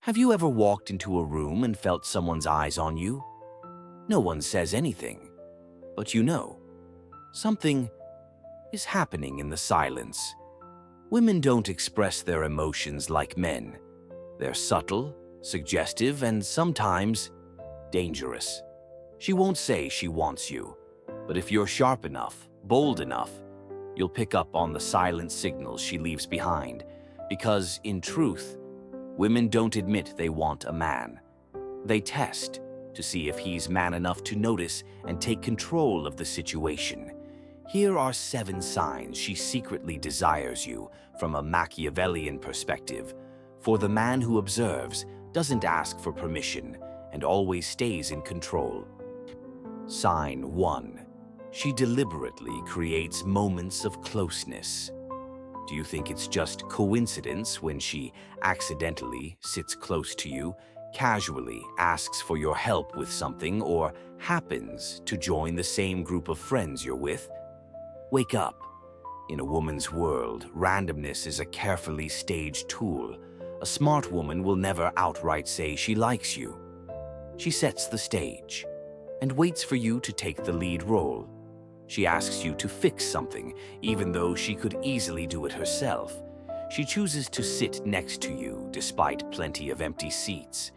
Have you ever walked into a room and felt someone's eyes on you? No one says anything, but you know, something is happening in the silence. Women don't express their emotions like men. They're subtle, suggestive, and sometimes dangerous. She won't say she wants you, but if you're sharp enough, bold enough, you'll pick up on the silent signals she leaves behind, because, in truth, women don't admit they want a man. They test to see if he's man enough to notice and take control of the situation. Here are 7 signs she secretly desires you from a Machiavellian perspective. For the man who observes doesn't ask for permission and always stays in control. Sign 1. She deliberately creates moments of closeness. Do you think it's just coincidence when she accidentally sits close to you, casually asks for your help with something, or happens to join the same group of friends you're with? Wake up. In a woman's world, randomness is a carefully staged tool. A smart woman will never outright say she likes you. She sets the stage and waits for you to take the lead role. She asks you to fix something, even though she could easily do it herself. She chooses to sit next to you, despite plenty of empty seats.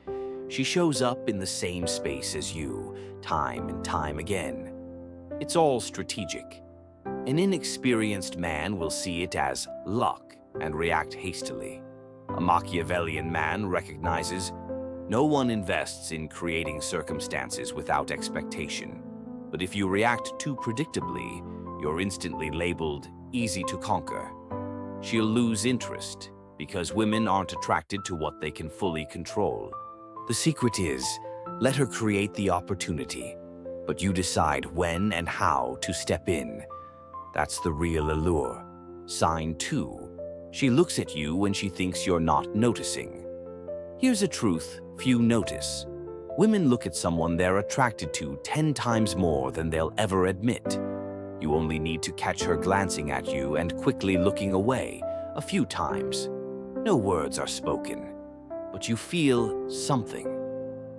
She shows up in the same space as you, time and time again. It's all strategic. An inexperienced man will see it as luck and react hastily. A Machiavellian man recognizes no one invests in creating circumstances without expectation. But if you react too predictably, you're instantly labeled easy to conquer. She'll lose interest because women aren't attracted to what they can fully control. The secret is, let her create the opportunity, but you decide when and how to step in. That's the real allure. Sign 2. She looks at you when she thinks you're not noticing. Here's a truth few notice. Women look at someone they're attracted to 10 times more than they'll ever admit. You only need to catch her glancing at you and quickly looking away a few times. No words are spoken, but you feel something.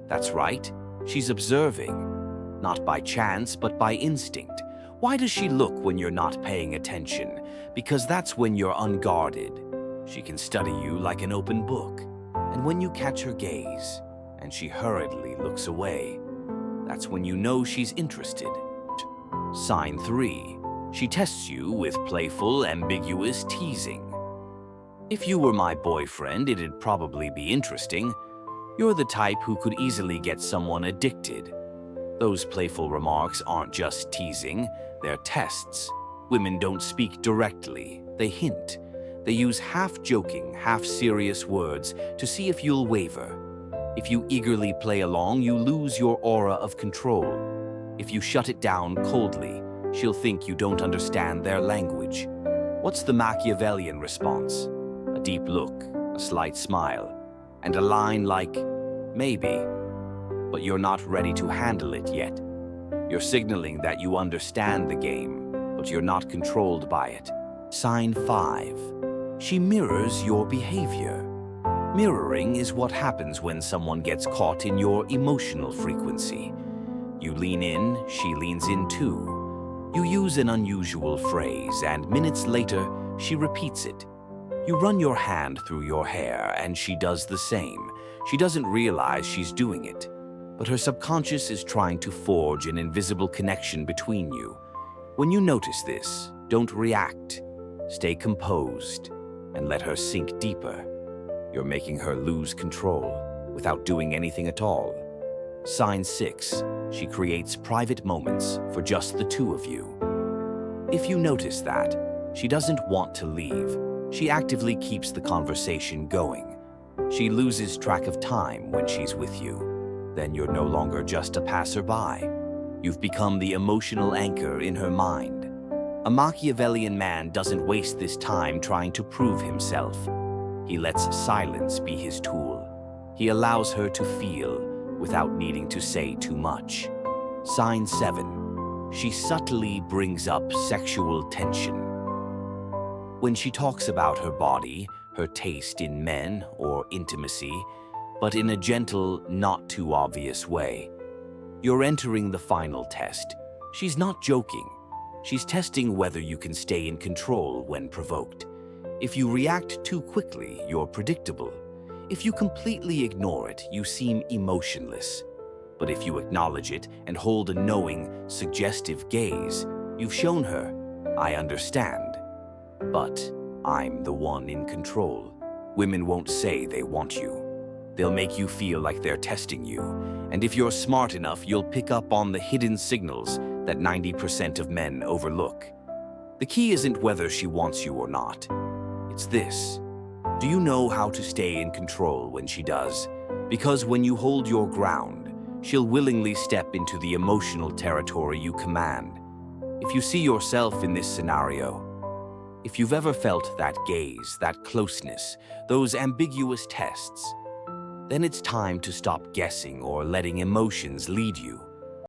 That's right, she's observing, not by chance, but by instinct. Why does she look when you're not paying attention? Because that's when you're unguarded. She can study you like an open book, and when you catch her gaze, and she hurriedly looks away, that's when you know she's interested. Sign 3. She tests you with playful, ambiguous teasing. If you were my boyfriend, it'd probably be interesting. You're the type who could easily get someone addicted. Those playful remarks aren't just teasing, they're tests. Women don't speak directly, they hint. They use half-joking, half-serious words to see if you'll waver. If you eagerly play along, you lose your aura of control. If you shut it down coldly, she'll think you don't understand their language. What's the Machiavellian response? A deep look, a slight smile, and a line like, maybe, but you're not ready to handle it yet. You're signaling that you understand the game, but you're not controlled by it. Sign 5. She mirrors your behavior. Mirroring is what happens when someone gets caught in your emotional frequency. You lean in, she leans in too. You use an unusual phrase, and minutes later, she repeats it. You run your hand through your hair, and she does the same. She doesn't realize she's doing it, but her subconscious is trying to forge an invisible connection between you. When you notice this, don't react. Stay composed, and let her sink deeper. You're making her lose control without doing anything at all. Sign 6. She creates private moments for just the two of you. If you notice that, she doesn't want to leave. She actively keeps the conversation going. She loses track of time when she's with you. Then you're no longer just a passerby. You've become the emotional anchor in her mind. A Machiavellian man doesn't waste this time trying to prove himself. He lets silence be his tool. He allows her to feel without needing to say too much. Sign 7. She subtly brings up sexual tension. When she talks about her body, her taste in men, or intimacy, but in a gentle, not too obvious way. You're entering the final test. She's not joking. She's testing whether you can stay in control when provoked. If you react too quickly, you're predictable. If you completely ignore it, you seem emotionless. But if you acknowledge it and hold a knowing, suggestive gaze, you've shown her, I understand. But I'm the one in control. Women won't say they want you. They'll make you feel like they're testing you. And if you're smart enough, you'll pick up on the hidden signals that 90% of men overlook. The key isn't whether she wants you or not. It's this. Do you know how to stay in control when she does? Because when you hold your ground, she'll willingly step into the emotional territory you command. If you see yourself in this scenario, if you've ever felt that gaze, that closeness, those ambiguous tests, then it's time to stop guessing or letting emotions lead you.